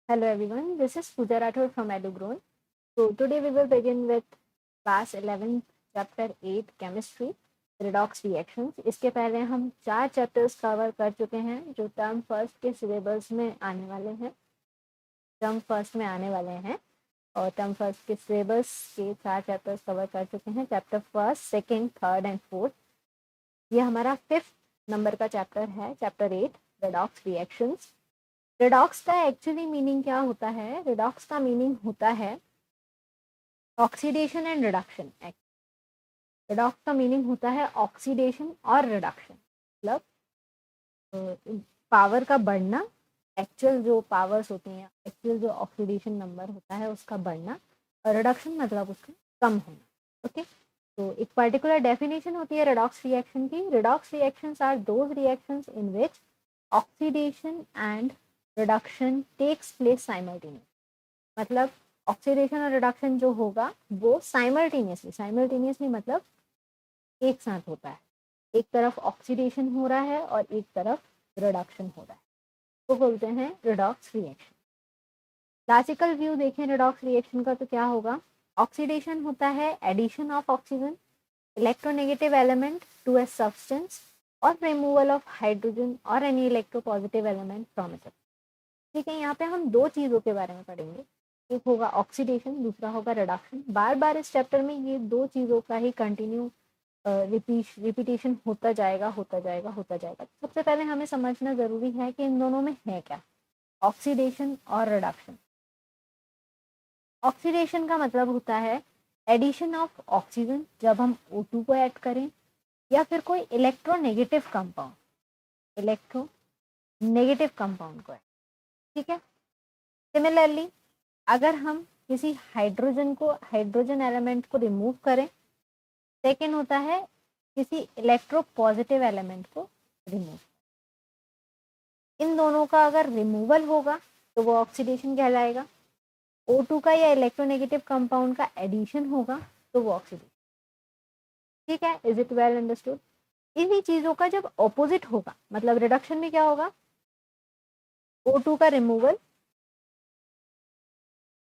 Hello everyone, this is Pooja Rathod from EduGrown. So today we will begin with class 11 chapter 8 chemistry redox reactions. इसके पहले हम 4 chapters cover कर चुके हैं जो टर्म फर्स्ट के सिलेबस में आने वाले हैं और टर्म फर्स्ट के सिलेबस के 4 चैप्टर्स कवर कर चुके हैं। Chapter first, second, third and fourth. ये हमारा 5th नंबर का चैप्टर है, चैप्टर 8 redox reactions। रिडॉक्स का एक्चुअली मीनिंग क्या होता है? रिडॉक्स का मीनिंग होता है ऑक्सीडेशन एंड रिडक्शन। रिडॉक्स का मीनिंग होता है ऑक्सीडेशन और रिडक्शन, मतलब पावर का बढ़ना, एक्चुअल जो पावर्स होती हैं, एक्चुअल जो ऑक्सीडेशन नंबर होता है उसका बढ़ना, और रिडक्शन मतलब उसका कम होना। ओके, तो एक पर्टिकुलर डेफिनेशन होती है रिडॉक्स रिएक्शन की। Redox reactions are those reactions in which oxidation and reduction takes place simultaneous, मतलब ऑक्सीडेशन और रिडक्शन जो होगा वो साइमल्टेनियसली मतलब एक साथ होता है। एक तरफ ऑक्सीडेशन हो रहा है और एक तरफ रिडक्शन हो रहा है, तो बोलते हैं रिडॉक्स रिएक्शन। क्लासिकल व्यू देखें रिडॉक्स रिएक्शन का तो क्या होगा? ऑक्सीडेशन होता है addition of oxygen, electronegative element to a substance और रिमूवल ऑफ हाइड्रोजन और any electropositive element from a. ठीक है, यहाँ पे हम दो चीज़ों के बारे में पढ़ेंगे, एक होगा ऑक्सीडेशन, दूसरा होगा रिडक्शन। बार बार इस चैप्टर में ये दो चीज़ों का ही कंटिन्यू रिपीटेशन होता जाएगा। सबसे पहले हमें समझना ज़रूरी है कि इन दोनों में है क्या, ऑक्सीडेशन और रिडक्शन। ऑक्सीडेशन का मतलब होता है एडिशन ऑफ ऑक्सीजन, जब हम O2 को ऐड करें या फिर कोई इलेक्ट्रोनेगेटिव कंपाउंड को ऐड। ठीक है, सिमिलरली अगर हम किसी हाइड्रोजन एलिमेंट को रिमूव करें, सेकेंड होता है किसी इलेक्ट्रोपॉजिटिव एलिमेंट को रिमूव। इन दोनों का अगर रिमूवल होगा तो वो ऑक्सीडेशन कहलाएगा। O2 का या इलेक्ट्रोनेगेटिव कंपाउंड का एडिशन होगा तो वो ऑक्सीडेशन। ठीक है, इज इट वेल अंडरस्टूड? इन्हीं चीजों का जब ऑपोजिट होगा, मतलब रिडक्शन में क्या होगा? O2 का रिमूवल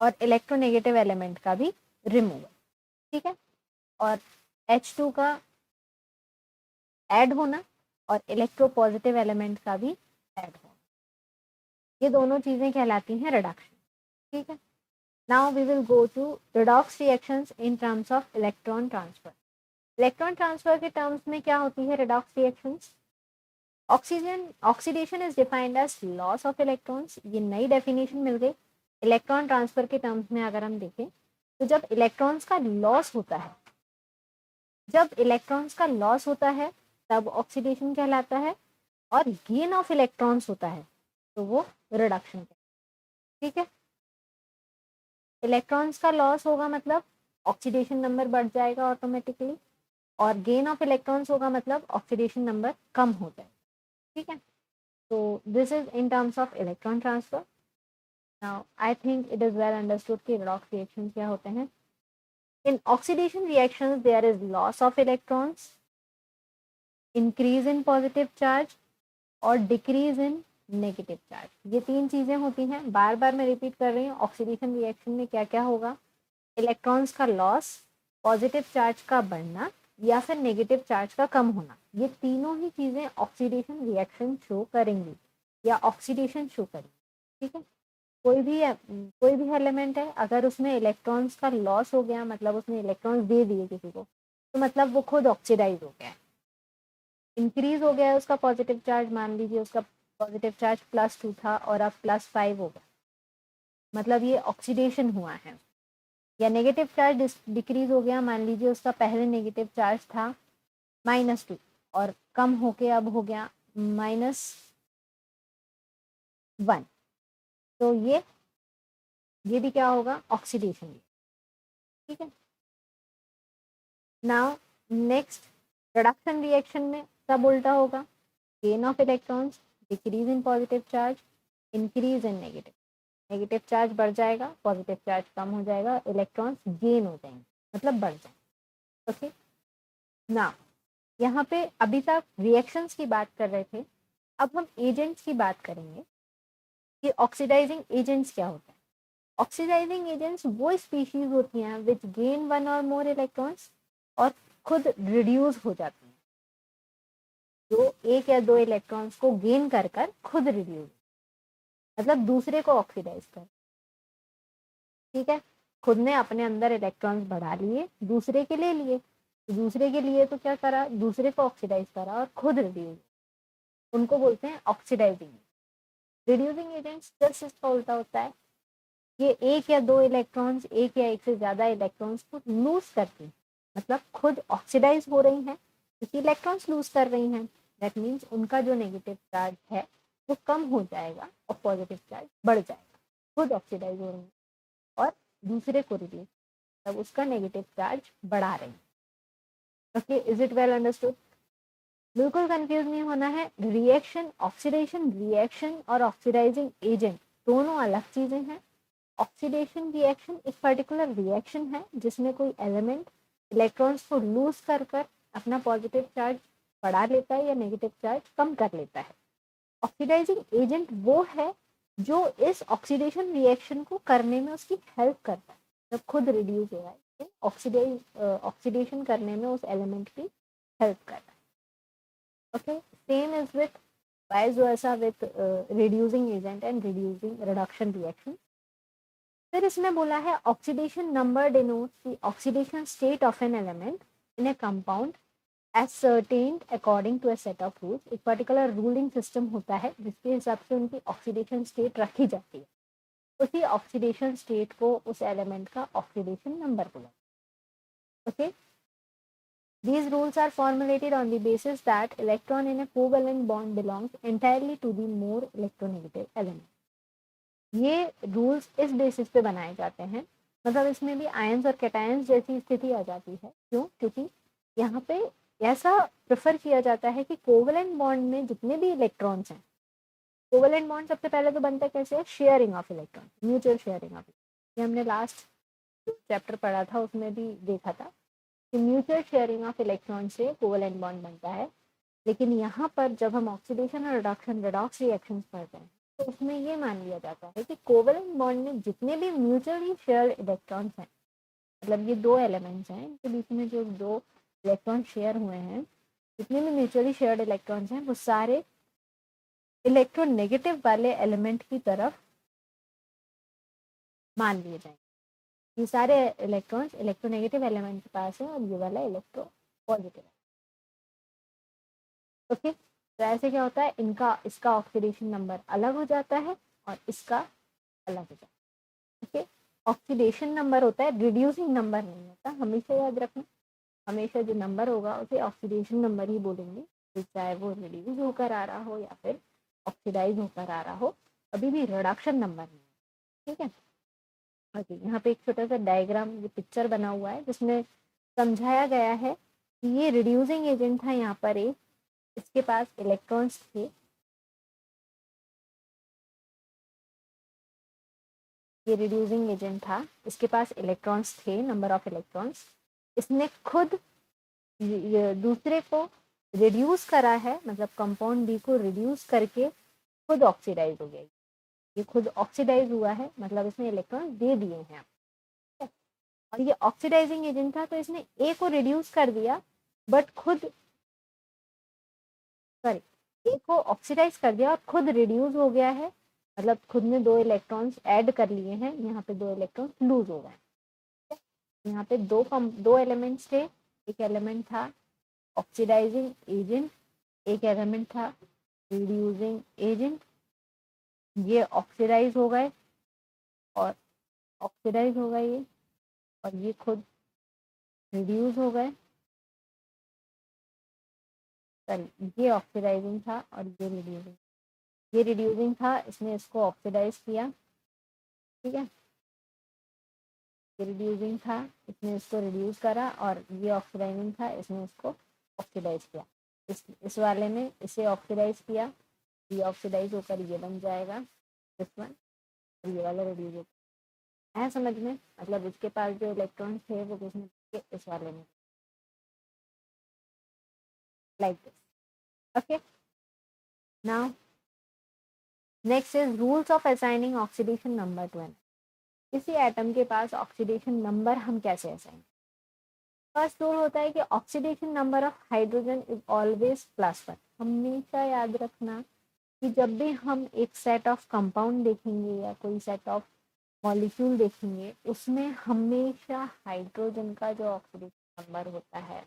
और इलेक्ट्रोनेगेटिव एलिमेंट का भी रिमूवल। ठीक है, और H2 का ऐड होना और इलेक्ट्रोपॉजिटिव एलिमेंट का भी ऐड होना, ये दोनों चीजें कहलाती हैं रिडक्शन। ठीक है, now we will go to redox reactions in terms of electron transfer. Electron transfer के टर्म्स में क्या होती है redox reactions? Oxidation is defined as loss of electrons, ये नई डेफिनेशन मिल गई। इलेक्ट्रॉन ट्रांसफर के टर्म्स में अगर हम देखें तो जब इलेक्ट्रॉन्स का लॉस होता है तब ऑक्सीडेशन कहलाता है, और गेन ऑफ इलेक्ट्रॉन्स होता है तो वो रिडक्शन कहलाता है। ठीक है, इलेक्ट्रॉन्स का लॉस होगा मतलब ऑक्सीडेशन नंबर बढ़ जाएगा ऑटोमेटिकली, और गेन ऑफ इलेक्ट्रॉन्स होगा मतलब ऑक्सीडेशन नंबर कम हो जाएगा। ठीक है, तो this is in terms of electron transfer. Now I think it is well understood कि रिडॉक्स रिएक्शन क्या होते हैं। In oxidation reactions there is loss of electrons, increase in positive charge और डिक्रीज इन नेगेटिव चार्ज। ये तीन चीजें होती हैं, बार बार मैं रिपीट कर रही हूँ। ऑक्सीडेशन रिएक्शन में क्या क्या होगा? इलेक्ट्रॉन्स का लॉस, पॉजिटिव चार्ज का बढ़ना या फिर नेगेटिव चार्ज का कम होना, ये तीनों ही चीजें ऑक्सीडेशन रिएक्शन शो करेंगी या ऑक्सीडेशन शो करेंगी। ठीक है, कोई भी एलिमेंट है, अगर उसमें इलेक्ट्रॉन्स का लॉस हो गया, मतलब उसने इलेक्ट्रॉन्स दे दिए किसी को, तो मतलब वो खुद ऑक्सीडाइज हो गया है। इंक्रीज हो गया है उसका पॉजिटिव चार्ज, मान लीजिए उसका पॉजिटिव चार्ज +2 था और अब +5 हो गया, मतलब ये ऑक्सीडेशन हुआ है। या नेगेटिव चार्ज डिक्रीज हो गया, मान लीजिए उसका पहले नेगेटिव चार्ज था -2 और कम होके अब हो गया -1, तो ये भी क्या होगा? ऑक्सीडेशन। ठीक है, नाउ नेक्स्ट, रिडक्शन रिएक्शन में सब उल्टा होगा। Gain of electrons, decrease in positive charge, increase in negative charge बढ़ जाएगा, पॉजिटिव चार्ज कम हो जाएगा, इलेक्ट्रॉन्स गेन हो जाएंगे, मतलब बढ़ जाएंगे। ओके, ना यहाँ पे अभी तक रिएक्शंस की बात कर रहे थे, अब हम एजेंट्स की बात करेंगे। कि ऑक्सीडाइजिंग एजेंट्स क्या होते हैं। ऑक्सीडाइजिंग एजेंट्स वो स्पीशीज होती हैं विच गेन वन और मोर इलेक्ट्रॉन्स और खुद रिड्यूस हो जाती हैं, जो एक या दो इलेक्ट्रॉन्स को गेन कर कर खुद रिड्यूस, मतलब दूसरे को ऑक्सीडाइज कर, ठीक है। खुद ने अपने अंदर इलेक्ट्रॉन्स बढ़ा लिए, दूसरे के ले लिए, दूसरे के लिए तो क्या करा, दूसरे को ऑक्सीडाइज करा और खुद रिड्यूस, उनको बोलते हैं ऑक्सीडाइजिंग। रिड्यूसिंग एजेंट्स जस्ट इसका उल्टा होता है, ये एक या दो इलेक्ट्रॉन्स, एक या एक से ज्यादा इलेक्ट्रॉन्स को लूज करती हैं, मतलब खुद ऑक्सीडाइज हो रही हैं क्योंकि इलेक्ट्रॉन्स लूज कर रही हैं। दैट मीन्स उनका जो नेगेटिव चार्ज है वो कम हो जाएगा और पॉजिटिव चार्ज बढ़ जाएगा, खुद ऑक्सीडाइज हो रही है और दूसरे को रिड्यूस, तब उसका नेगेटिव चार्ज बढ़ा रही है। Okay, is it well understood? बिल्कुल कंफ्यूज नहीं होना है। रिएक्शन, ऑक्सीडेशन रिएक्शन और ऑक्सीडाइजिंग एजेंट दोनों अलग चीजें हैं। ऑक्सीडेशन रिएक्शन एक पर्टिकुलर रिएक्शन है जिसमें कोई एलिमेंट इलेक्ट्रॉन्स को लूज कर कर अपना पॉजिटिव चार्ज बढ़ा लेता है या नेगेटिव चार्ज कम कर लेता है। ऑक्सीडाइजिंग एजेंट वो है जो इस ऑक्सीडेशन रिएक्शन को करने में उसकी हेल्प करता है, जब खुद रिड्यूस हो रहा है ऑक्सीडेशन करने में उस एलिमेंट की हेल्प कर रहा है। Okay, same is with vice versa with reducing agent and reduction reaction। फिर इसमें बोला है oxidation number denotes the oxidation state of an element in A compound ascertained according to a set of rules। एक particular ruling system होता है जिसके हिसाब से उनकी ऑक्सीडेशन स्टेट रखी जाती है, उसी ऑक्सीडेशन स्टेट को उस एलिमेंट का ऑक्सीडेशन नंबर बोला। Okay, these rules are formulated on the basis that electron in a covalent bond belongs entirely to the more electronegative element। ये रूल्स इस बेसिस पे बनाए जाते हैं, मतलब इसमें भी आयंस और कैटायंस जैसी स्थिति आ जाती है। क्यों? क्योंकि यहाँ पे ऐसा प्रेफर किया जाता है कि कोवेलेंट बॉन्ड में जितने भी इलेक्ट्रॉन्स हैं, कोवेलेंट बॉन्ड सबसे पहले तो बनता है कैसे, sharing of electron, mutual sharing of, ये हमने लास्ट चैप्टर पढ़ा था उसमें भी देखा था कि म्यूचुअल शेयरिंग ऑफ इलेक्ट्रॉन से कोवेलेंट बॉन्ड बनता है। लेकिन यहाँ पर जब हम ऑक्सीडेशन और रिडक्शन रेडॉक्स रिएक्शंस पढ़ते हैं तो उसमें ये मान लिया जाता है कि कोवेलेंट बॉन्ड में जितने भी म्यूचुअली शेयर इलेक्ट्रॉन्स हैं, मतलब ये दो एलिमेंट्स हैं इनके बीच में जो दो इलेक्ट्रॉन शेयर हुए हैं, जितने भी म्यूचुअली शेयर्ड इलेक्ट्रॉन्स हैं वो सारे इलेक्ट्रॉन नेगेटिव वाले एलिमेंट की तरफ मान लिए जाएंगे। ये सारे इलेक्ट्रॉन्स इलेक्ट्रोनेगेटिव एलिमेंट के पास है और ये वाला इलेक्ट्रो पॉजिटिव है। ओके, तो ऐसे क्या होता है, इनका इसका ऑक्सीडेशन नंबर अलग हो जाता है और इसका अलग हो जाता है। ओके, ऑक्सीडेशन नंबर होता है, रिड्यूसिंग नंबर नहीं होता, हमेशा याद रखना। हमेशा जो नंबर होगा उसे ऑक्सीडेशन नंबर ही बोलेंगे, तो चाहे वो रिड्यूस होकर आ रहा हो या फिर ऑक्सीडाइज होकर आ रहा हो, अभी भी रिडक्शन नंबर नहीं है। ठीक है, ओके, यहाँ पे एक छोटा सा डायग्राम, ये पिक्चर बना हुआ है जिसमें समझाया गया है कि ये रिड्यूसिंग एजेंट था, यहाँ पर एक, इसके पास इलेक्ट्रॉन्स थे, ये रिड्यूसिंग एजेंट था, इसके पास इलेक्ट्रॉन्स थे, नंबर ऑफ इलेक्ट्रॉन्स, इसने खुद दूसरे को रिड्यूस करा है, मतलब कंपाउंड बी को रिड्यूस करके खुद ऑक्सीडाइज हो गया, ये खुद ऑक्सीडाइज हुआ है, मतलब इसने इलेक्ट्रॉन दे दिए हैं। और ये ऑक्सीडाइजिंग एजेंट था तो इसने ए को रिड्यूस कर दिया, बट खुद सॉरी ए को ऑक्सीडाइज कर दिया और खुद रिड्यूस हो गया है, मतलब खुद ने दो इलेक्ट्रॉन्स ऐड कर लिए हैं, यहाँ पे दो इलेक्ट्रॉन्स लूज हो गए। यहाँ पे दो एलिमेंट्स थे, एक एलिमेंट था ऑक्सीडाइजिंग एजेंट, एक एलिमेंट था रिड्यूसिंग एजेंट, ये ऑक्सीडाइज हो गए और ऑक्सीडाइज हो गए ये, और ये खुद रिड्यूस हो गए, सॉरी ये ऑक्सीडाइजिंग था और ये रिड्यूसिंग था, इसने इसको ऑक्सीडाइज किया। ठीक है, ये रिड्यूसिंग था, इसने इसको रिड्यूस करा, और ये ऑक्सीडाइजिंग था, इसने इसको ऑक्सीडाइज किया। इस वाले में इसे ऑक्सीडाइज किया, ये ऑक्सीडाइज होकर ये बन जाएगा दिस वन, और ये वाला रिड्यूस होगा। है समझ में? मतलब इसके पास जो इलेक्ट्रॉन्स थे वो किसने इस वाले में, like this. Okay, now next is rules of assigning oxidation number to an. किसी एटम के पास ऑक्सीडेशन नंबर हम कैसे असाइन। फर्स्ट रूल होता है कि oxidation number of hydrogen is always +1। हमेशा याद रखना कि जब भी हम एक सेट ऑफ कंपाउंड देखेंगे या कोई सेट ऑफ मॉलिक्यूल देखेंगे, उसमें हमेशा हाइड्रोजन का जो ऑक्सीडेशन नंबर होता है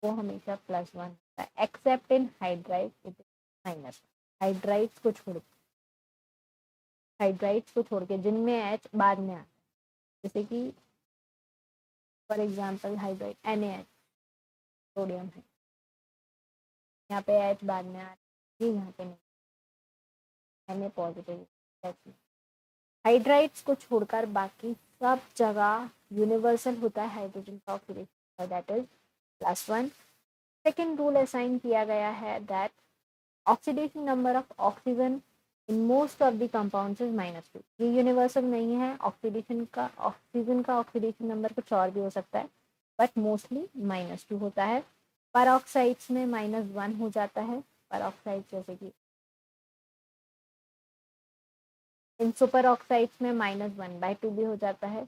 वो हमेशा +1 होता है, accept in hydride it is -1। Hydrides को छोड़ के जिनमें एच बाद में आता है, जैसे कि for example hydride NaH sodium है, यहाँ पे एच बाद में आ रहा है, ये यहाँ पे नहीं, Na पॉजिटिव। हाइड्राइड्स को छोड़कर बाकी सब जगह यूनिवर्सल होता है हाइड्रोजन का oxidation, that is +1। Second rule assign किया गया है that oxidation number of oxygen in most of the compounds is -2। ये यूनिवर्सल नहीं है, ऑक्सीडेशन का ऑक्सीजन का ऑक्सीडेशन नंबर कुछ और भी हो सकता है, बट मोस्टली -2 होता है। परऑक्साइड्स में -1 हो जाता है, परऑक्साइड जैसे कि इन सुपर ऑक्साइड्स में -1/2 भी हो जाता है।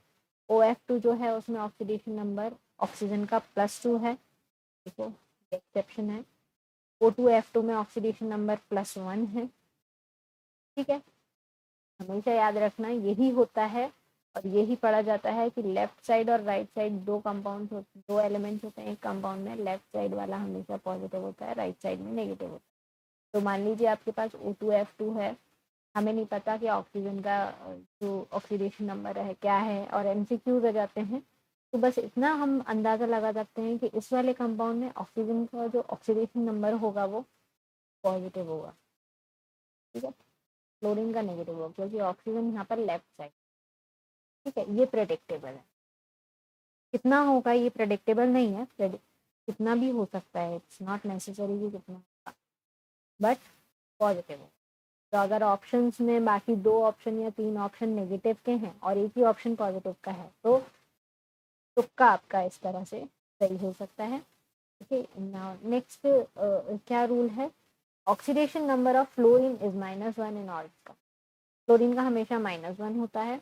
OF2 जो है उसमें ऑक्सीडेशन नंबर ऑक्सीजन का +2 है, देखो एक्सेप्शन है। O2F2 में ऑक्सीडेशन नंबर +1 है, ठीक है। हमेशा याद रखना यही होता है और यही पढ़ा जाता है कि लेफ्ट साइड और राइट साइड दो एलिमेंट्स होते हैं एक कंपाउंड में, लेफ्ट साइड वाला हमेशा पॉजिटिव होता है, राइट साइड में नेगेटिव होता है। तो मान लीजिए आपके पास O2F2 है, हमें नहीं पता कि ऑक्सीजन का जो ऑक्सीडेशन नंबर है क्या है और MCQs आ जाते हैं, तो बस इतना हम अंदाज़ा लगा सकते हैं कि इस वाले कंपाउंड में ऑक्सीजन का जो ऑक्सीडेशन नंबर होगा वो पॉजिटिव होगा, ठीक है। क्लोरीन का नेगेटिव होगा क्योंकि ऑक्सीजन यहाँ पर लेफ्ट साइड, ठीक है। ये प्रेडिक्टेबल है, कितना होगा ये प्रेडिक्टेबल नहीं है, कितना भी हो सकता है, इट्स नॉट नेसेसरी कि कितना होगा, बट पॉजिटिव होगा। तो अगर ऑप्शंस में बाकी 2 ऑप्शन या 3 ऑप्शन नेगेटिव के हैं और एक ही ऑप्शन पॉजिटिव का है, तो तुक्का आपका इस तरह से सही हो सकता है, ओके। नाउ नेक्स्ट क्या रूल है, oxidation number of fluorine is -1 in all. Fluorine का हमेशा -1 होता है।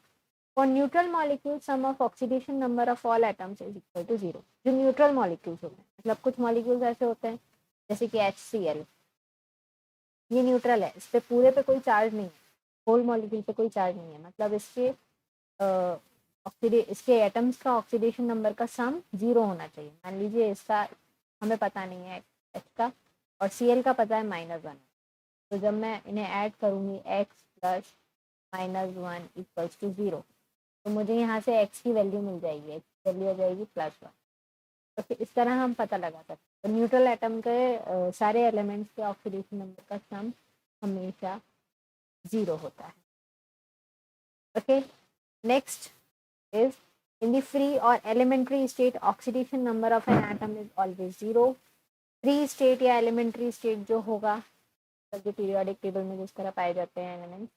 For neutral molecule sum of oxidation number of all atoms is equal to 0। जो न्यूट्रल मॉलिक्यूल्स होते हैं, मतलब कुछ मॉलिक्यूल्स ऐसे होते हैं जैसे कि HCl, ये न्यूट्रल है, इस पे पूरे पे कोई चार्ज नहीं है, होल मॉलिक्यूल पे कोई चार्ज नहीं है, मतलब इसके एटम्स का ऑक्सीडेशन नंबर का सम 0 होना चाहिए। मान लीजिए इसका हमें पता नहीं है H का और Cl का पता है -1, तो जब मैं इन्हें ऐड करूँगी x + -1 = 0, तो मुझे यहाँ से x की वैल्यू मिल जाएगी, x की वैल्यू आ जाएगी +1। तो फिर इस तरह हम पता लगा सकते हैं। तो न्यूट्रल एटम के सारे एलिमेंट्स के ऑक्सीडेशन नंबर का सम हमेशा 0 होता है, okay. Next is in the free और elementary state oxidation number of an atom is always 0। Free state या एलिमेंट्री स्टेट जो होगा, जो पीरियोडिक टेबल में जिस तरह पाए जाते हैं एलिमेंट्स,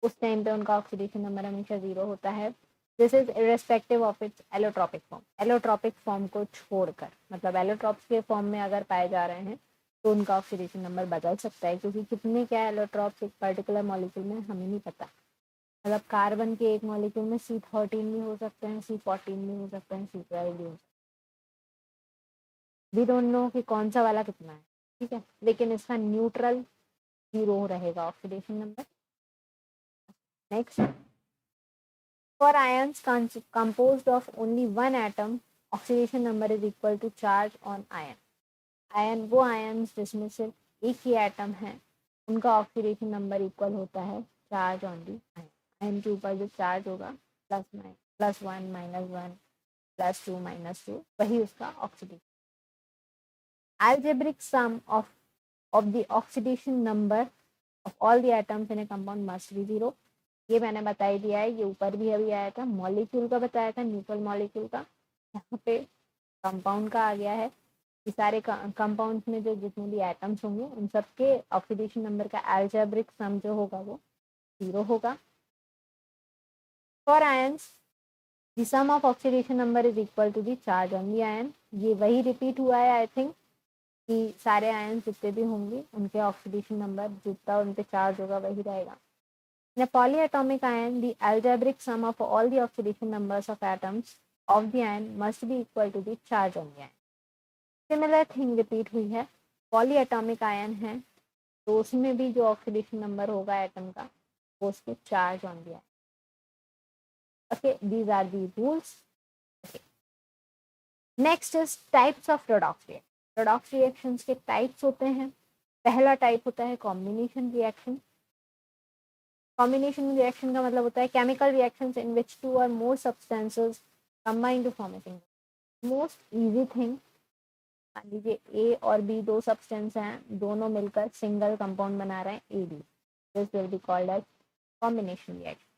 उस टाइम पे उनका ऑक्सीडेशन नंबर हमेशा 0 होता है। This is irrespective of its allotropic form. Allotropic form को छोड़कर, मतलब एलोट्रॉप्स के फॉर्म में अगर पाए जा रहे हैं तो उनका ऑक्सीडेशन नंबर बदल सकता है, क्योंकि कितने क्या एलोट्रॉप्स एक पर्टिकुलर मॉलिक्यूल में हमें नहीं पता। मतलब कार्बन के एक मॉलिक्यूल में C13 भी हो सकते हैं, C14 भी हो सकते हैं, C12 भी हो सकते हैं, वी डोंट नो कि कौन सा वाला कितना है, ठीक है। लेकिन इसका न्यूट्रल 0 रहेगा oxidation number. Next, for ions composed of only one atom, oxidation number is equal to charge on ion. Ion वो आयन्स जिसमें सिर्फ एक ही एटम है, उनका ऑक्सीडेशन नंबर इक्वल होता है charge on the ion. Ion के ऊपर जो चार्ज होगा +1 -1 +2 -2, वही उसका oxidation. algebraic sum of the oxidation number of all the atoms in a compound must be 0। ये मैंने बता ही दिया है, ये ऊपर भी अभी आया था, मॉलिक्यूल का बताया था, न्यूट्रल मॉलिक्यूल का, यहाँ पे कंपाउंड का आ गया है कि सारे कंपाउंड्स में जो जितने भी एटम्स होंगे उन सबके ऑक्सीडेशन नंबर का एल्जेब्रिक सम जो होगा वो 0 होगा। For ions the sum of oxidation number is equal to the charge on the ion. ये वही रिपीट हुआ है आई थिंक, कि सारे आयन जितने भी होंगे उनके ऑक्सीडेशन नंबर जितना उन पे चार्ज होगा वही रहेगा। In a polyatomic ion, the algebraic sum of all the oxidation numbers of atoms of the ion must be equal to the charge on the ion. Similar thing repeat हुई है, polyatomic ion है तो उसमें भी जो oxidation number होगा atom का वो उसके charge on the ion. Okay, these are the rules. Next is types of redox reaction. Redox reactions के टाइप्स होते हैं. पहला टाइप होता है कॉम्बिनेशन रिएक्शन. कॉम्बिनेशन रिएक्शन का मतलब होता है chemical reactions in which two और more substances combine to form a single. Most easy thing, मान लीजिए ए और बी दो सब्सटेंस हैं, दोनों मिलकर सिंगल कंपाउंड बना रहे हैं A B. This will be called as combination reaction.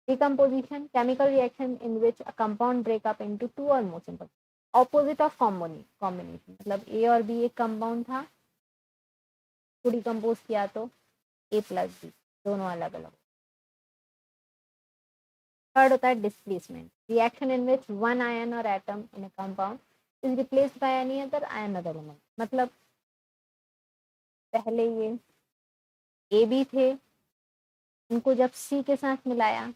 Decomposition, chemical reaction in which a compound break up into two और more simple. Opposite of combination, मतलब ए और बी एक कंपाउंड था, को डिकम्पोज किया तो ए प्लस बी, दोनों अलग अलग. थर्ड होता है displacement, reaction in which one ion और atom in a compound is replaced by any other ion other element. मतलब पहले ये ए बी थे, इनको जब सी के साथ मिलाया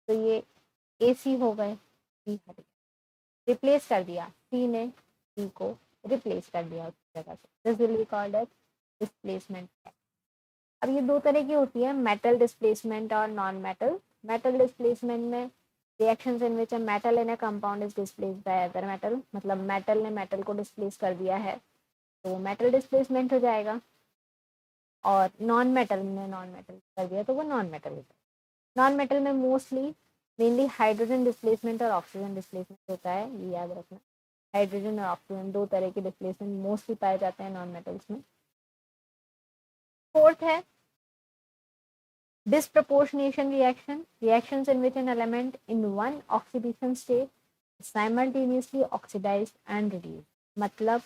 तो ये ए सी हो गए, बी हट गया, रिप्लेस कर दिया, सी ने सी को रिप्लेस कर दिया उसकी जगह से. This will be called as displacement. अब ये दो तरह की होती है, मेटल डिस्प्लेसमेंट और नॉन मेटल. मेटल डिस्प्लेसमेंट में reactions in which a metal in a compound is displaced by other metal, मतलब मेटल ने मेटल को डिस्प्लेस कर दिया है तो मेटल डिस्प्लेसमेंट हो जाएगा. और नॉन मेटल ने नॉन मेटल कर दिया तो वो नॉन मेटल हो जाएगा. नॉन मेटल में मोस्टली मेनली हाइड्रोजन डिस्प्लेसमेंट और ऑक्सीजन डिस्प्लेसमेंट होता है, ये याद रखना. हाइड्रोजन और ऑक्सीजन दो तरह के डिस्प्लेसमेंट मोस्टली पाए जाते हैं नॉन मेटल्स में. फोर्थ है disproportionation reaction, reactions in which an element in one oxidation state is simultaneously oxidized and reduced. मतलब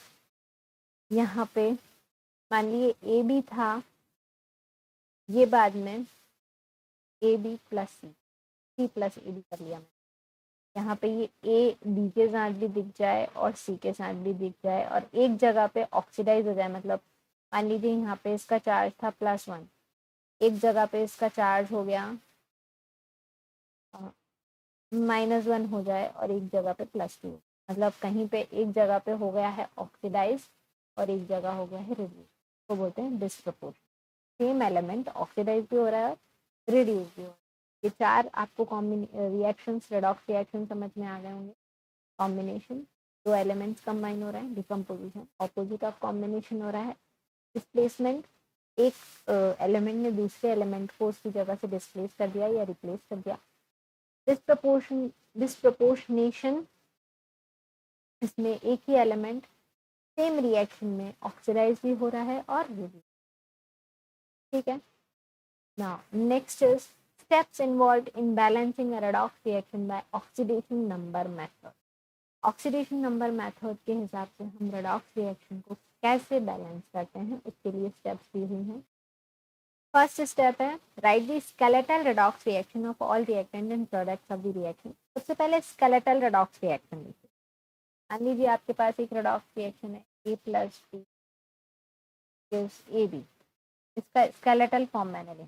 यहाँ पे मान लिए ए बी था, ये बाद में A B plus C, C plus A B कर लिया मैंने. यहाँ पे ये ए बी के साथ भी दिख जाए और सी के साथ भी दिख जाए और एक जगह पे ऑक्सीडाइज हो जाए. मतलब मान लीजिए यहाँ पे इसका चार्ज था +1, एक जगह पे इसका चार्ज हो गया -1 हो जाए और एक जगह पे +2. मतलब कहीं पे एक जगह पे हो गया है ऑक्सीडाइज और एक जगह हो गया है रिड्यूस, तो बोलते हैं डिस्प्रपोर्शन. सेम एलिमेंट ऑक्सीडाइज भी हो रहा है, रिड्यूस भी हो रहा है. ये चार आपको रिएक्शंस, रेडॉक्स रिएक्शन समझ में आ गए होंगे. कॉम्बिनेशन, दो एलिमेंट्स कंबाइन हो रहे हैं. डिकम्पोजिशन, ऑपोजिट ऑफ कॉम्बिनेशन हो रहा है. डिस्प्लेसमेंट, एक एलिमेंट ने दूसरे एलिमेंट को उसकी जगह से डिस्प्लेस कर दिया या रिप्लेस कर दिया. डिस्प्रपोर्शनेशन, इसमें एक ही एलिमेंट सेम रिएक्शन में ऑक्सीडाइज भी हो रहा है और रिड्यूस. ठीक है. Now next is steps involved in balancing a redox reaction by oxidation number method. Oxidation number method के हिसाब से हम रेडॉक्स रिएक्शन को कैसे बैलेंस करते हैं उसके लिए स्टेप्स दी हुई हैं. फर्स्ट स्टेप है right the skeletal redox reaction of all reactant and products of the reaction. सबसे पहले स्केलेटल रेडॉक्स रिएक्शन लिखिए. मान लीजिए आपके पास एक रेडॉक्स रिएक्शन है A plus B gives A B. इसका स्केलेटल फॉर्म मैंने लिखा.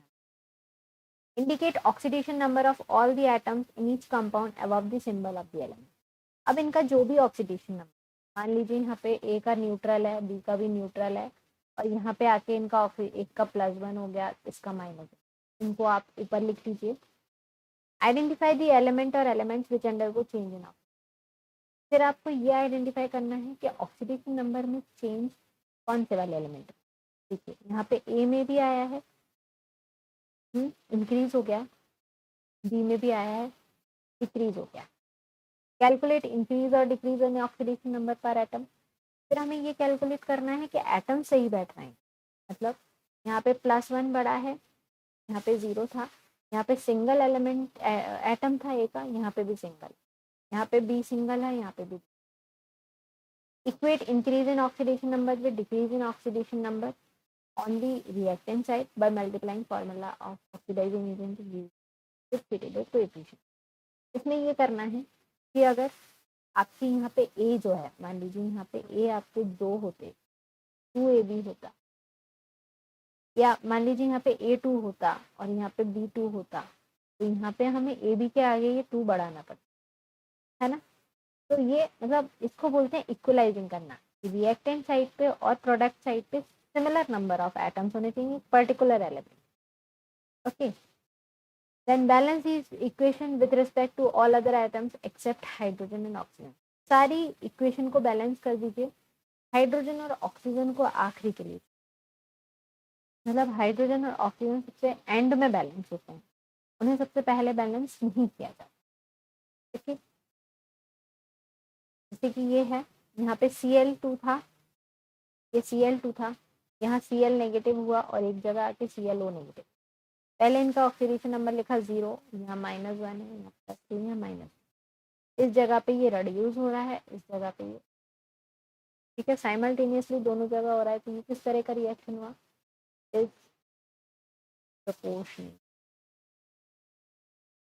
Indicate oxidation number of all the atoms in each compound above the symbol of the element. अब इनका जो भी ऑक्सीडेशन नंबर, मान लीजिए यहाँ पे ए का न्यूट्रल है, बी का भी न्यूट्रल है और यहाँ पे आके इनका एक का +1 हो गया, इसका -1, इनको आप ऊपर लिख लीजिए. आइडेंटिफाई द एलिमेंट और elements which undergo change in oxidation. फिर आपको ये आइडेंटिफाई करना है कि ऑक्सीडेशन नंबर में चेंज कौन से वाले एलिमेंट. देखिए यहाँ पे ए में भी आया है, इंक्रीज हो गया, बी में भी आया है, डिक्रीज हो गया. कैलकुलेट इंक्रीज और डिक्रीज इन ऑक्सीडेशन नंबर पर एटम. फिर हमें ये कैलकुलेट करना है कि एटम सही बैठ रहे हैं. मतलब यहाँ पे +1 बड़ा है, यहाँ पे 0 था, यहाँ पे सिंगल एलिमेंट एटम था ए का, यहाँ पे भी सिंगल, यहाँ पे बी सिंगल है, यहाँ पे भी. Equate increase in oxidation number with decrease in oxidation number on the reactant side by multiplying formula of oxidizing agent with suitable coefficient. इसमें ये करना है कि अगर आपके यहाँ पे A जो है, मान लीजिए यहाँ पे A आपके 2 होते, 2AB होता, या मान लीजिए यहाँ पे A2 होता और यहाँ पे B2 होता, तो यहाँ पे हमें AB के आगे ये 2 बढ़ाना पड़ता है ना। तो ये मतलब इसको बोलते हैं इक्वलाइजिंग करना। रिएक्टेंट साइड पे और प्रोडक्ट साइड पे सिमिलर नंबर ऑफ एटम्स होने चाहिए particular element. Okay, then balance is equation with respect to all other items except hydrogen and oxygen. सारी इक्वेशन को बैलेंस कर दीजिए, हाइड्रोजन और ऑक्सीजन को आखिरी के लिए, मतलब हाइड्रोजन और ऑक्सीजन सबसे एंड में बैलेंस होते हैं, उन्हें सबसे पहले बैलेंस नहीं किया जाता। ठीक है, जैसे कि ये है, यहाँ पे Cl2 था, ये Cl2 था, यहाँ Cl नेगेटिव हुआ और एक जगह आके ClO नेगेटिव। पहले इनका ऑक्सीडेशन नंबर लिखा 0, यहाँ -1 है, यहाँ +2, यहाँ -, इस जगह पे ये रिड्यूस हो रहा है, इस जगह पे ये, ठीक है, साइमल्टेनियसली दोनों जगह हो रहा है। तो ये किस तरह का रिएक्शन हुआ, is proportional.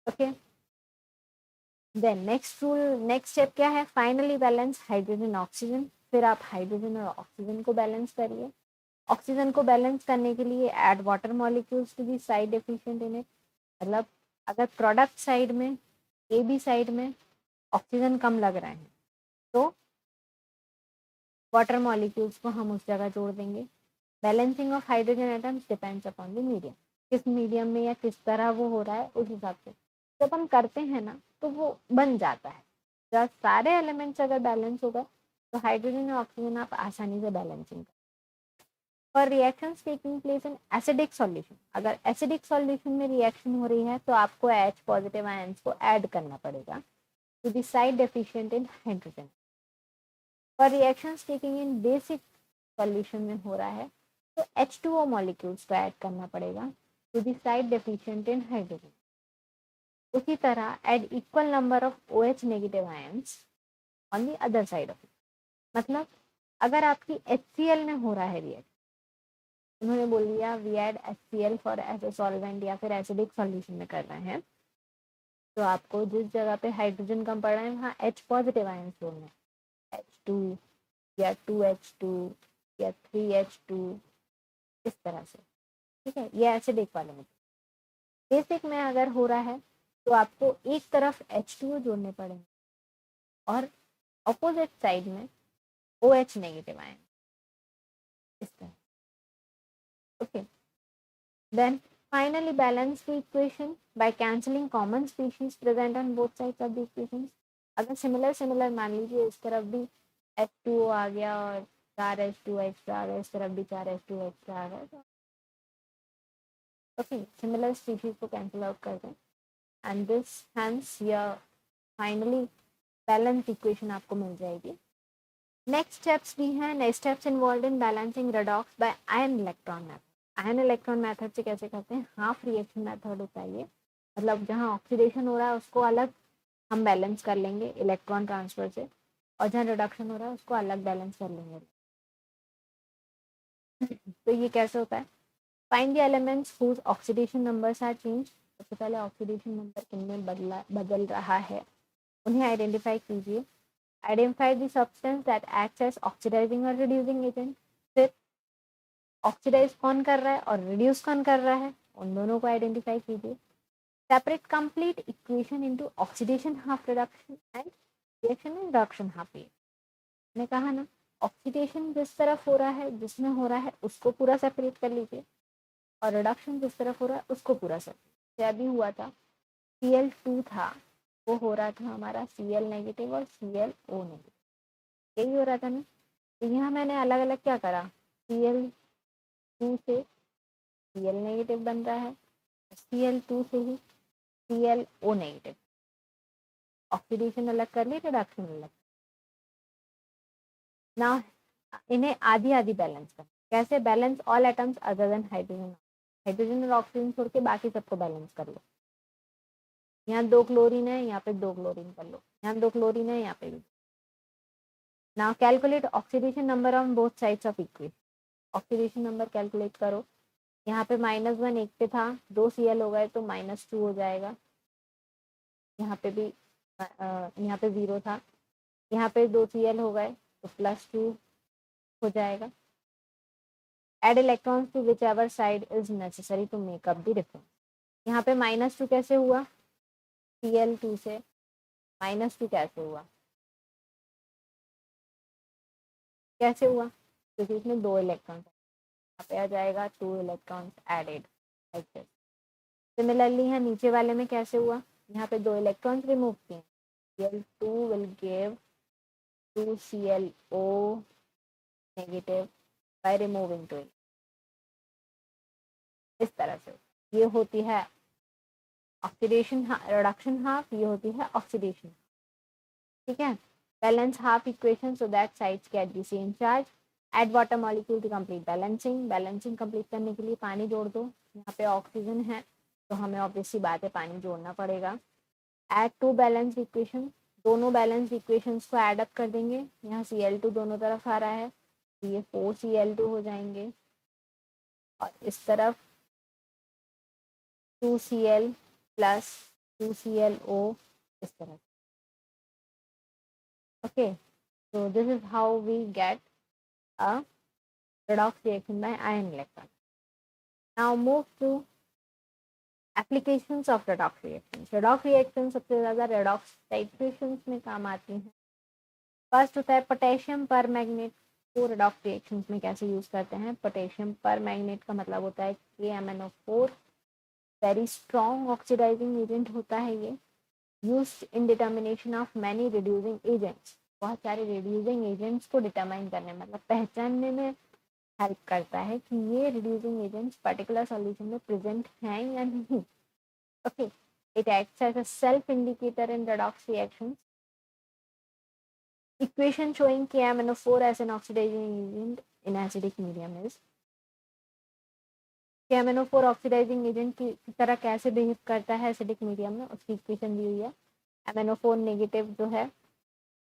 Okay, then next rule, next step क्या है, फाइनली बैलेंस हाइड्रोजन ऑक्सीजन। फिर आप हाइड्रोजन और ऑक्सीजन को बैलेंस करिए। ऑक्सीजन को बैलेंस करने के लिए add water molecules to be side efficient in it, मतलब अगर प्रोडक्ट साइड में, ए बी साइड में ऑक्सीजन कम लग रहे हैं तो वाटर मॉलिक्यूल्स को हम उस जगह जोड़ देंगे। Balancing of hydrogen atoms depends upon the medium, किस मीडियम में या किस तरह वो हो रहा है उस हिसाब से जब हम करते हैं ना तो वो बन जाता है। जब सारे एलिमेंट्स अगर बैलेंस होगा तो हाइड्रोजन और ऑक्सीजन आप आसानी से बैलेंसिंग कर। और reactions taking place in acidic solution, अगर एसिडिक सॉल्यूशन में रिएक्शन हो रही है तो आपको H पॉजिटिव आयंस को ऐड करना पड़ेगा to the side deficient in hydrogen. और reactions taking in basic solution में हो रहा है तो H2O मॉलिक्यूल्स को ऐड करना पड़ेगा to the side deficient in hydrogen. उसी तरह add equal number of OH negative ions on the other side of it. मतलब अगर आपकी HCl में हो रहा है रिएक्शन, उन्होंने बोल दिया we add HCl for as a solvent या फिर एसिडिक सॉल्यूशन में कर रहे हैं, तो आपको जिस जगह पे हाइड्रोजन कम पड़ रहा है वहाँ H पॉजिटिव आयंस जोड़ना है, H2 या 2H2 या 3H2, इस तरह से। ठीक है, ये एसिडिक वाले में। बेसिक में अगर हो रहा है तो आपको एक तरफ H2O जोड़ने पड़ेंगे और अपोजिट साइड में OH नेगेटिव आयन, इस तरह। Okay, then finally balance the equation by cancelling common species present on both sides of the equation। अगर सिमिलर मान लीजिए इस तरफ भी H2O आ गया और 4H2 एक्स्ट्रा आ गया, इस तरफ भी 4H2 एक्स्ट्रा आ गया, तो ओके सिमिलर स्पीशीज को कैंसिल आउट कर दें एंड दिस हैंस या फाइनली बैलेंस इक्वेशन आपको मिल जाएगी। नेक्स्ट स्टेप्स भी हैं, next steps involve in balancing redox by ion electron method. Ion electron method से कैसे करते हैं, हाफ रिएक्शन मेथड होता है ये, मतलब जहाँ ऑक्सीडेशन हो रहा है उसको अलग हम बैलेंस कर लेंगे इलेक्ट्रॉन ट्रांसफर से, और जहाँ रिडक्शन हो रहा है उसको अलग बैलेंस कर लेंगे। तो ये कैसे होता है, find the elements whose oxidation numbers are change. सबसे पहले ऑक्सीडेशन नंबर किनमें बदल रहा है उन्हें आइडेंटिफाई कीजिए। Identify the substance that acts as oxidising और रिड्यूसिंग एजेंट। फिर ऑक्सीडाइज कौन कर रहा है और रिड्यूस कौन कर रहा है, उन दोनों को आइडेंटिफाई कीजिए। Separate complete equation into oxidation half reduction and reaction and reduction half. ये मैंने कहा ना, ऑक्सीडेशन जिस तरफ हो रहा है, जिसमें हो रहा है उसको पूरा सेपरेट कर लीजिए और रिडक्शन जिस तरफ हो रहा है उसको पूरा सेपरेट। क्या भी हुआ था, Cl2 था वो हो रहा था हमारा Cl नेगेटिव और ClO नेगेटिव, यही हो रहा था ना। तो यहाँ मैंने अलग अलग क्या करा, Cl2 से Cl नेगेटिव बन रहा है, Cl2 से ही ClO नेगेटिव, ऑक्सीडेशन अलग कर ली, रिडक्शन अलग। ना इन्हें आधी आधी बैलेंस कर, कैसे, balance all atoms other than hydrogen. Hydrogen और ऑक्सीजन छोड़ के बाकी सबको बैलेंस कर लो। यहाँ 2 क्लोरीन है, यहाँ पे 2 क्लोरीन कर लो, यहाँ 2 क्लोरीन है, यहाँ पे भी। Now calculate oxidation number on both sides of equation. Oxidation number calculate करो, यहाँ पे -1 एक पे था, 2 Cl हो गए तो -2 हो जाएगा। यहाँ पे भी यहाँ पे 0 था, यहाँ पे 2 Cl हो गए तो +2 हो जाएगा। Add electrons to whichever side is necessary to make up the difference. यहाँ पे -2 कैसे हुआ, Cl2 से -2 कैसे हुआ, कैसे हुआ, क्योंकि इसमें 2 इलेक्ट्रॉन्स, यहाँ पे आ जाएगा 2 electrons added like this. Similarly यहाँ नीचे वाले में कैसे हुआ, यहाँ पे 2 इलेक्ट्रॉन्स रिमूव किए, Cl2 will give 2 ClO negative by removing 2। इस तरह से ये होती है ऑक्सीडेशन रिडक्शन हाफ, ये होती है ऑक्सीडेशन, ठीक है। Balance half equation so that sides get the same charge. Add water molecule to complete balancing, balancing complete करने के लिए पानी जोड़ दो, यहाँ पे ऑक्सीजन है तो हमें ऑब्वियसली बात है पानी जोड़ना पड़ेगा। एड 2 बैलेंस इक्वेशन, दोनों बैलेंस इक्वेशंस को एड अप कर देंगे, यहाँ Cl2 दोनों तरफ आ रहा है तो ये 4 Cl2 हो जाएंगे, और इस तरफ 2 Cl प्लस 2 ClO इस तरह। Okay, so this is how we get a redox reaction by ion electron. Now move to applications of redox reactions. Redox reaction सबसे ज़्यादा redox titrations में काम आती हैं। फर्स्ट होता है पोटेशियम पर मैग्नेट को redox reactions में कैसे यूज करते हैं। पोटेशियम पर मैग्नेट का मतलब होता है KMnO4, very strong oxidising agent होता है ये, used in determination of many reducing agents, बहुत सारे रिड्यूसिंग एजेंट्स को डिटरमाइन करने मतलब पहचानने में हेल्प करता है कि ये रिड्यूसिंग एजेंट्स पर्टिकुलर सॉल्यूशन में प्रेजेंट हैं या नहीं। Okay, it acts as a self indicator in redox reactions. Equation showing KMnO4 as an oxidizing agent in acidic medium is, KMnO4 oxidising agent की तरह कैसे बिहेव करता है एसिडिक मीडियम में, उसकी इक्वेशन दी हुई है। MnO4 नेगेटिव जो है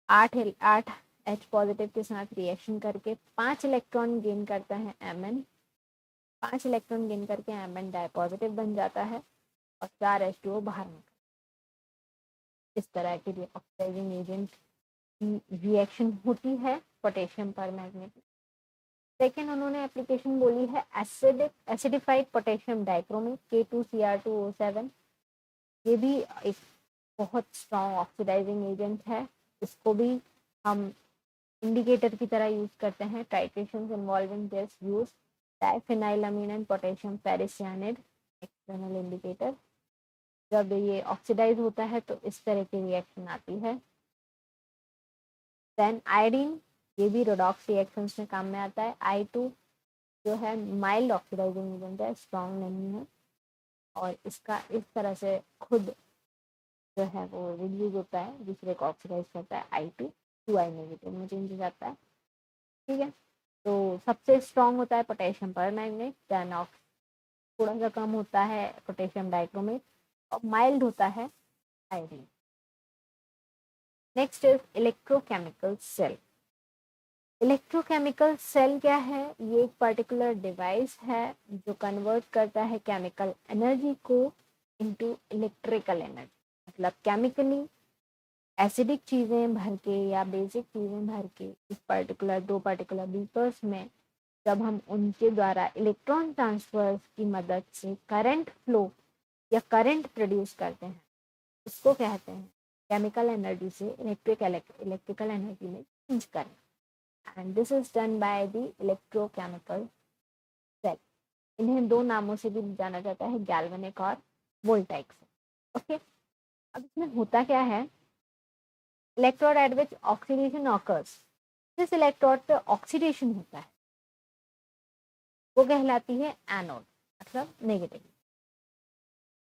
8 H पॉजिटिव के साथ रिएक्शन करके 5 इलेक्ट्रॉन गेन करता है Mn, 5 इलेक्ट्रॉन गेन करके Mn डाई पॉजिटिव बन जाता है और 4 H2O बाहर निकल। इस तरह के लिए ऑक्सीडाइजिंग एजेंट की रिएक्शन होती है पोटेशियम पर मैग्नेट। सेकेंड उन्होंने एप्लीकेशन बोली है एसिडिफाइड पोटेशियम डाइक्रोमेट K2Cr2O7, ये भी एक बहुत स्ट्रॉन्ग ऑक्सीडाइजिंग एजेंट है, इसको भी हम इंडिकेटर की तरह यूज करते हैं। Titrations involving this use diphenylamine and potassium ferricyanide external indicator. जब ये ऑक्सीडाइज होता है तो इस तरह की रिएक्शन आती है। देन आयोडीन, ये भी रेडॉक्स रिएक्शंस में काम में आता है। I2 जो है माइल्ड ऑक्सीडाइजिंग एजेंट है, स्ट्रॉन्ग नहीं है, और इसका इस तरह से खुद जो है वो रिड्यूस होता है, दूसरे को ऑक्सीडाइज करता है, I2 2I नेगेटिव में चेंज हो जाता है, ठीक है। तो सबसे स्ट्रॉन्ग होता है पोटेशियम पर मैग्नेट, देन थोड़ा सा कम होता है पोटेशियम डाइक्रोमेट, और माइल्ड होता है iodine. Next is electrochemical cell. Electrochemical cell क्या है, ये एक पर्टिकुलर डिवाइस है जो कन्वर्ट करता है केमिकल एनर्जी को इनटू इलेक्ट्रिकल एनर्जी। मतलब केमिकली एसिडिक चीज़ें भर के या बेसिक चीज़ें भर के इस पर्टिकुलर 2 पर्टिकुलर बीकर्स में जब हम उनके द्वारा इलेक्ट्रॉन ट्रांसफर की मदद से करंट फ्लो या करंट प्रोड्यूस करते हैं, इसको कहते हैं केमिकल एनर्जी से इलेक्ट्रिकल एनर्जी में चेंज करना। And this is done by the electrochemical cell. इन्हें 2 नामों से भी जाना जाता है, गैल्वेनिक और वोल्टाइक से। ओके, अब इसमें होता क्या है, इलेक्ट्रोड एट विच ऑक्सीडेशन ऑकर्स, जिस इलेक्ट्रोड पे ऑक्सीडेशन होता है वो कहलाती है एनोड, मतलब नेगेटिव,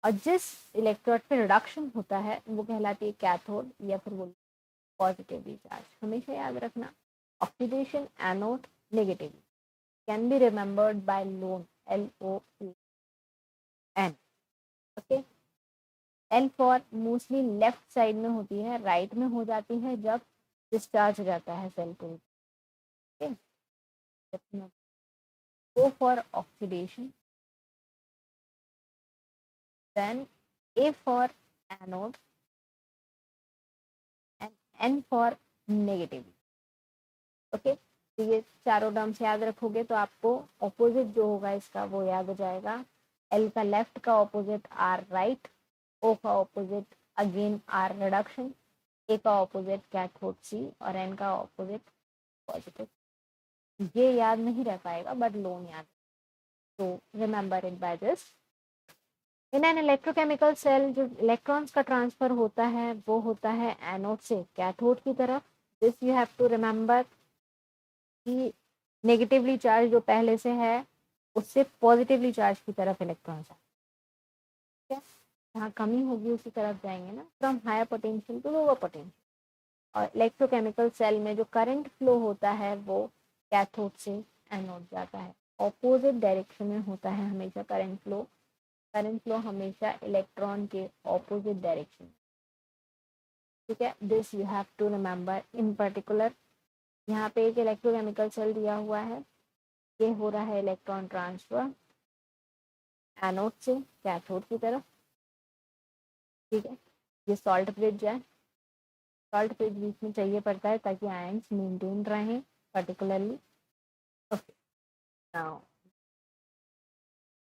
और जिस इलेक्ट्रोड पे रिडक्शन होता है वो कहलाती है कैथोड या फिर वो पॉजिटिवली चार्ज। हमेशा याद रखना, oxidation anode negative can be remembered bye loan LON। Okay, L for mostly left side में होती है, राइट में हो जाती है जब डिस्चार्ज हो जाता है सेल को। O for oxidation, then A for anode and N for negative. Okay, तो ये चारों टर्म्स याद रखोगे तो आपको ऑपोजिट जो होगा इसका वो याद हो जाएगा। एल का लेफ्ट का ऑपोजिट आर राइट, ओ का ऑपोजिट अगेन आर रिडक्शन, ए का ऑपोजिट कैथोड सी और एन का ऑपोजिट पॉजिटिव। ये याद नहीं रह पाएगा बट लोन याद, तो remember it by this. In an electrochemical cell जो इलेक्ट्रॉन्स का ट्रांसफर होता है वो होता है एनोड से कैथोड की तरफ। This you have to remember कि नेगेटिवली चार्ज जो पहले से है उससे पॉजिटिवली चार्ज की तरफ इलेक्ट्रॉन्स है, जहाँ कमी होगी उसी तरफ जाएंगे ना, from higher potential to lower potential. और इलेक्ट्रोकेमिकल सेल में जो करंट फ्लो होता है वो कैथोड से एनोड जाता है, ऑपोजिट डायरेक्शन में होता है हमेशा करंट फ्लो। करंट फ्लो हमेशा इलेक्ट्रॉन के ऑपोजिट डायरेक्शन, ठीक है। This you have to remember in particular. यहाँ पे एक इलेक्ट्रोकेमिकल सेल दिया हुआ है, ये हो रहा है इलेक्ट्रॉन ट्रांसफर एनोड से कैथोड की तरफ, ठीक है। ये सॉल्ट ब्रिज है, सॉल्ट ब्रिज बीच में चाहिए पड़ता है ताकि आयंस मेंटेन रहें particularly. Okay, now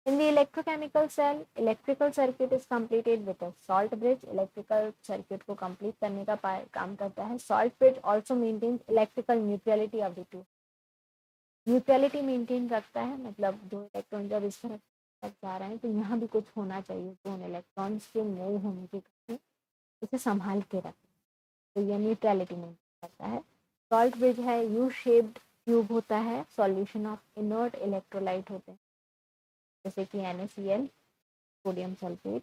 in the electrochemical cell electrical circuit is completed with a salt bridge। electrical circuit को complete करने का काम करता है salt bridge। also maintains electrical neutrality of the two। Neutrality maintain रखता है, मतलब दो इलेक्ट्रॉन जब इस तरफ जा रहे हैं तो यहाँ भी कुछ होना चाहिए तो उन इलेक्ट्रॉन्स के मूव होने के कारण इसे संभाल के रखें, तो ये न्यूट्रलिटी मेंटेन करता है। सॉल्ट ब्रिज है यू शेप्ड ट्यूब होता है, सॉल्यूशन ऑफ इनर्ट इलेक्ट्रोलाइट होते हैं जैसे कि NaCl sodium sulphate.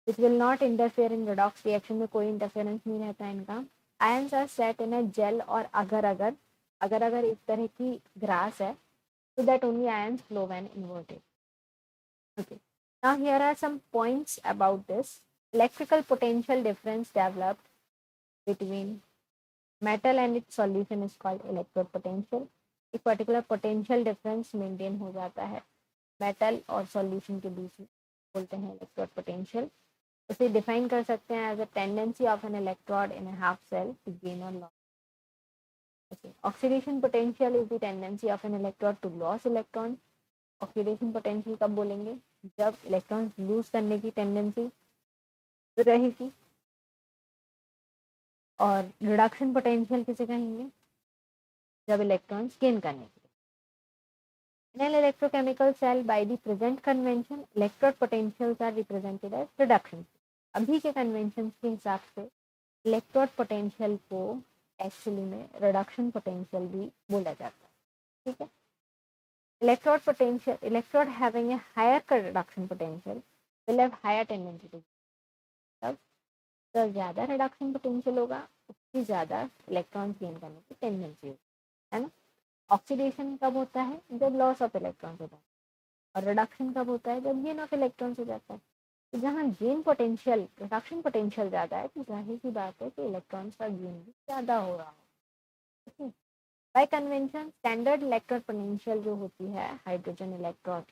It will not interfere in redox reaction में कोई इंटरफेरेंस नहीं रहता है इनका। Ions are set in a gel और अगर एक तरह की ग्रास है so that only ions flow when inverted। Okay, now here are some points about this। electrical potential difference developed between metal and its solution is called electrode potential। एक particular potential difference maintain हो जाता है metal और solution के बीच में, बोलते हैं electrode potential. इसे डिफाइन कर सकते हैं as a tendency of an electrode in a half cell to gain और loss. Oxidation potential is the tendency of an electrode to loss electron. Oxidation potential कब बोलेंगे, जब इलेक्ट्रॉन लूज करने की टेंडेंसी रहेगी। और रिडक्शन पोटेंशियल किसे कहेंगे, जब इलेक्ट्रॉन्स गेन करने की। In an electrochemical cell by the present convention electrode potentials are represented as reduction। अभी के कन्वेंशन के हिसाब से इलेक्ट्रोड पोटेंशियल को एक्चुअली में रिडक्शन पोटेंशियल भी बोला जाता है, ठीक है। Electrode potential electrode having a higher reduction potential will have higher tendency to, तब तो ज़्यादा रिडक्शन पोटेंशियल होगा उतनी ज़्यादा इलेक्ट्रॉन्स गेन करने की टेंडेंसी होगी, है ना। ऑक्सीडेशन कब होता है, जब लॉस ऑफ इलेक्ट्रॉन्स होता है, और रिडक्शन कब होता है, जब गेन ऑफ इलेक्ट्रॉन्स हो जाता है। तो जहाँ गेन पोटेंशियल रिडक्शन पोटेंशियल ज़्यादा है तो जाहिर सी बात है कि इलेक्ट्रॉन्स का गेन भी ज़्यादा हो रहा हो। Bye convention standard electrode potential जो होती है हाइड्रोजन इलेक्ट्रोड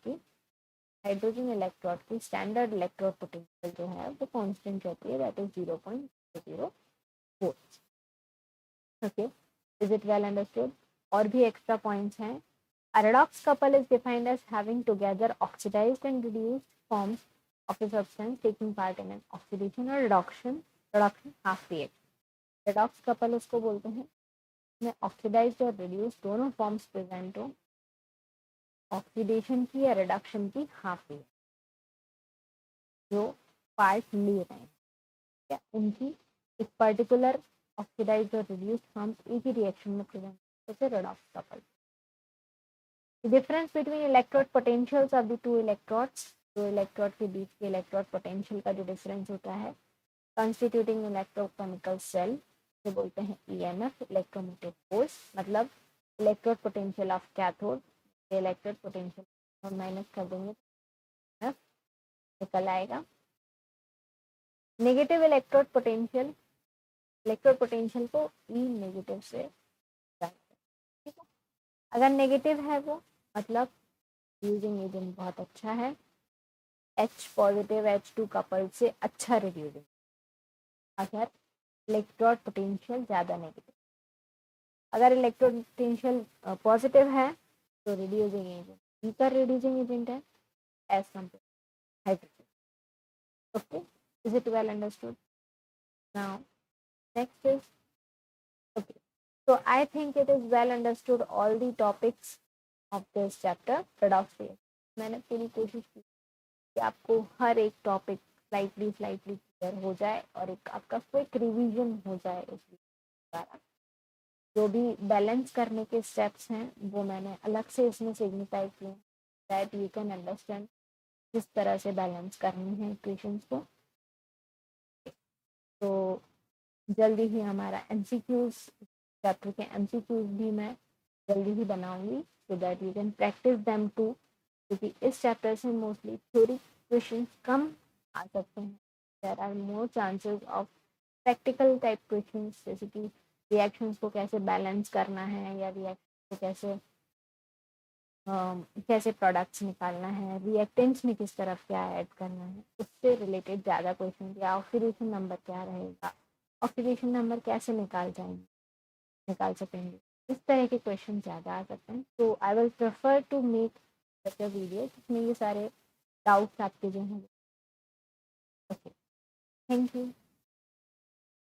की स्टैंडर्ड इलेक्ट्रोड पोटेंशियल जो है वो कांस्टेंट रहती है, that is 0.04। Okay, is it well understood. और भी एक्स्ट्रा पॉइंट्स हैं। A redox couple is defined as having together oxidized and reduced forms of a substance taking part in an oxidation or reduction half reaction। redox couple उसको बोलते हैं में oxidised और reduced दोनों forms present हो, oxidation की या reduction की हाफ रिएक्शन जो पार्ट ले रहे हैं, क्या उनकी एक पर्टिकुलर ऑक्सीडाइज्ड और रिड्यूस्ड फॉर्म्स एक ही रिएक्शन में प्रेजेंट, जैसे redox couple। The difference between electrode potentials of the two electrodes, दो इलेक्ट्रोड के बीच के इलेक्ट्रोड पोटेंशियल का जो डिफरेंस होता है constituting electrochemical cell जो बोलते हैं EMF इलेक्ट्रोमोटिव फोर्स, मतलब electrode potential of cathode, electrode potential minus कर देंगे EMF निकल आएगा। नेगेटिव इलेक्ट्रोड पोटेंशियल को E नेगेटिव से, ठीक है। अगर नेगेटिव है वो मतलब रिड्यूसिंग एजेंट बहुत अच्छा है, H पॉजिटिव H2 कपल से अच्छा रिड्यूसिंग, अगर इलेक्ट्रोड पोटेंशियल ज़्यादा नेगेटिव, अगर इलेक्ट्रोड पोटेंशियल पॉजिटिव है तो reducing agent weaker reducing agent है as compare hydrogen. Okay, is it well understood? Now next is okay. So I think it is well understood all the topics of this chapter peroxide. मैंने पूरी कोशिश की कि आपको हर एक topic slightly clear हो जाए और एक आपका क्विक रिवीजन हो जाए इस द्वारा. जो भी बैलेंस करने के स्टेप्स हैं वो मैंने अलग से इसमें सिग्निफाई किए दैट यू कैन अंडरस्टैंड किस तरह से बैलेंस करनी है इक्वेशंस को. तो जल्दी ही हमारा एमसीक्यूज चैप्टर के एमसीक्यूज भी मैं जल्दी ही बनाऊंगी so that you can practise them too, क्योंकि इस चैप्टर से मोस्टली थ्योरी क्वेश्चंस कम आ सकते हैं. There are more chances of practical type questions, जैसे कि रिएक्शंस को कैसे बैलेंस करना है या रिएक्शन को कैसे प्रोडक्ट्स निकालना है, रिएक्टेंट्स में किस तरफ क्या ऐड करना है, उससे रिलेटेड ज़्यादा क्वेश्चन या ऑक्सीडेशन नंबर क्या रहेगा, ऑक्सीडेशन नंबर कैसे निकाल सकेंगे, इस तरह के क्वेश्चन ज़्यादा आ सकते हैं. तो I will prefer to make such a video जिसमें ये सारे डाउट्स आपके जो हैं. Okay, thank you.